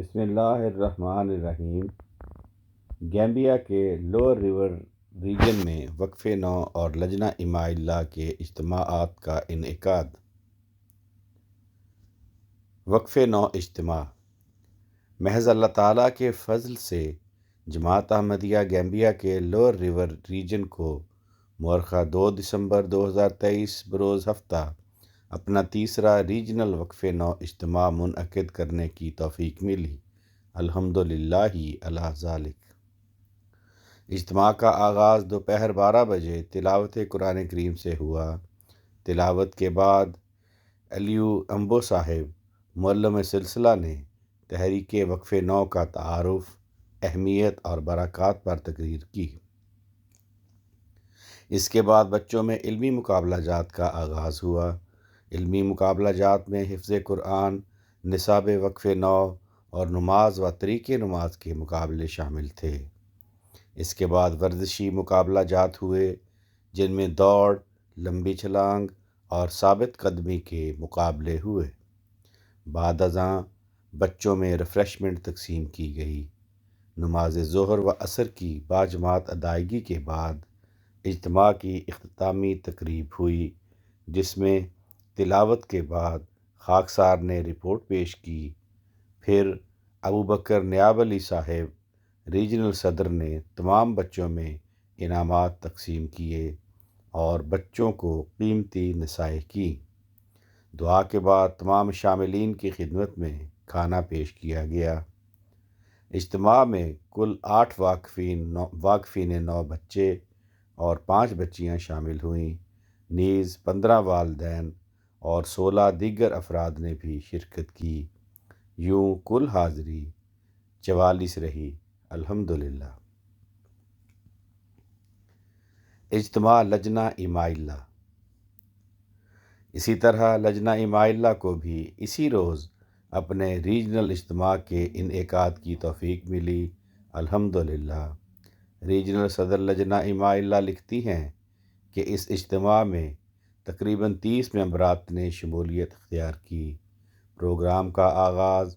بسم اللہ الرحمن الرحیم۔ گیمبیا کے لوور ریور ریجن میں وقف نو اور لجنہ اماء اللہ کے اجتماعات کا انعقاد۔ وقف نو اجتماع محض اللہ تعالیٰ کے فضل سے جماعت احمدیہ گیمبیا کے لوور ریور ریجن کو مورخہ 2 دسمبر 2023 بروز ہفتہ اپنا تیسرا ریجنل وقف نو اجتماع منعقد کرنے کی توفیق ملی۔ الحمدللہ علی ذالک۔ اجتماع کا آغاز دوپہر 12 بجے تلاوت قرآن کریم سے ہوا۔ تلاوت کے بعد علیو امبو صاحب معلم سلسلہ نے تحریک وقف نو کا تعارف، اہمیت اور برکات پر تقریر کی۔ اس کے بعد بچوں میں علمی مقابلہ جات کا آغاز ہوا۔ علمی مقابلہ جات میں حفظ قرآن، نصاب وقف نو اور نماز و طریق نماز کے مقابلے شامل تھے۔ اس کے بعد ورزشی مقابلہ جات ہوئے، جن میں دوڑ، لمبی چھلانگ اور ثابت قدمی کے مقابلے ہوئے۔ بعد ازاں بچوں میں ریفریشمنٹ تقسیم کی گئی۔ نماز ظہر و عصر کی باجماعت ادائیگی کے بعد اجتماع کی اختتامی تقریب ہوئی، جس میں تلاوت کے بعد خاکسار نے رپورٹ پیش کی۔ پھر ابوبکر نیاب علی صاحب ریجنل صدر نے تمام بچوں میں انعامات تقسیم کیے اور بچوں کو قیمتی نصائح کی۔ دعا کے بعد تمام شاملین کی خدمت میں کھانا پیش کیا گیا۔ اجتماع میں کل 8 واقفین 9 بچے اور 5 بچیاں شامل ہوئیں، نیز 15 والدین اور 16 دیگر افراد نے بھی شرکت کی۔ یوں کل حاضری 44 رہی۔ الحمدللہ۔ اجتماع لجنہ اماء اللہ۔ اسی طرح لجنہ اماء اللہ کو بھی اسی روز اپنے ریجنل اجتماع کے انعقاد کی توفیق ملی۔ الحمدللہ۔ ریجنل صدر لجنہ اماء اللہ لکھتی ہیں کہ اس اجتماع میں تقریباً 30 ممبرات نے شمولیت اختیار کی۔ پروگرام کا آغاز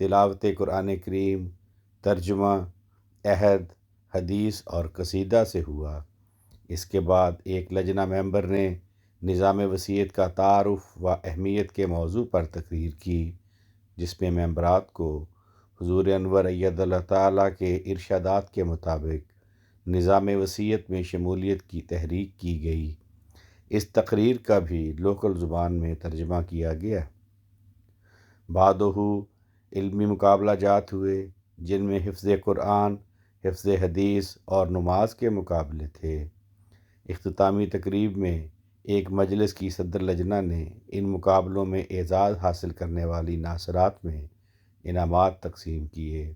تلاوت قرآن کریم، ترجمہ، عہد، حدیث اور قصیدہ سے ہوا۔ اس کے بعد ایک لجنہ ممبر نے نظام وصیت کا تعارف و اہمیت کے موضوع پر تقریر کی، جس میں ممبرات کو حضور انور اید اللہ تعالیٰ کے ارشادات کے مطابق نظام وصیت میں شمولیت کی تحریک کی گئی۔ اس تقریر کا بھی لوکل زبان میں ترجمہ کیا گیا۔ بعدہ علمی مقابلہ جات ہوئے، جن میں حفظ قرآن، حفظ حدیث اور نماز کے مقابلے تھے۔ اختتامی تقریب میں ایک مجلس کی صدر لجنہ نے ان مقابلوں میں اعزاز حاصل کرنے والی ناصرات میں انعامات تقسیم کیے۔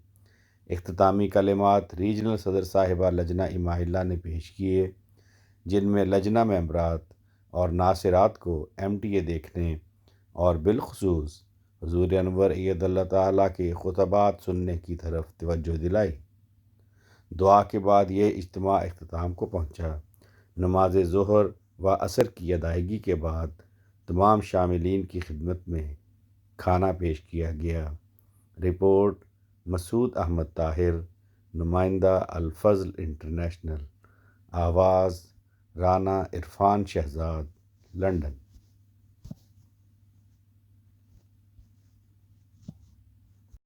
اختتامی کلمات ریجنل صدر صاحبہ لجنہ اماء اللہ نے پیش کیے، جن میں لجنہ ممبرات اور ناصرات کو MTA دیکھنے اور بالخصوص حضور انور اید اللہ تعالیٰ کے خطبات سننے کی طرف توجہ دلائی۔ دعا کے بعد یہ اجتماع اختتام کو پہنچا۔ نماز ظہر و عصر کی ادائیگی کے بعد تمام شاملین کی خدمت میں کھانا پیش کیا گیا۔ رپورٹ مسعود احمد طاہر، نمائندہ الفضل انٹرنیشنل۔ آواز رانا عرفان شہزاد، لنڈن۔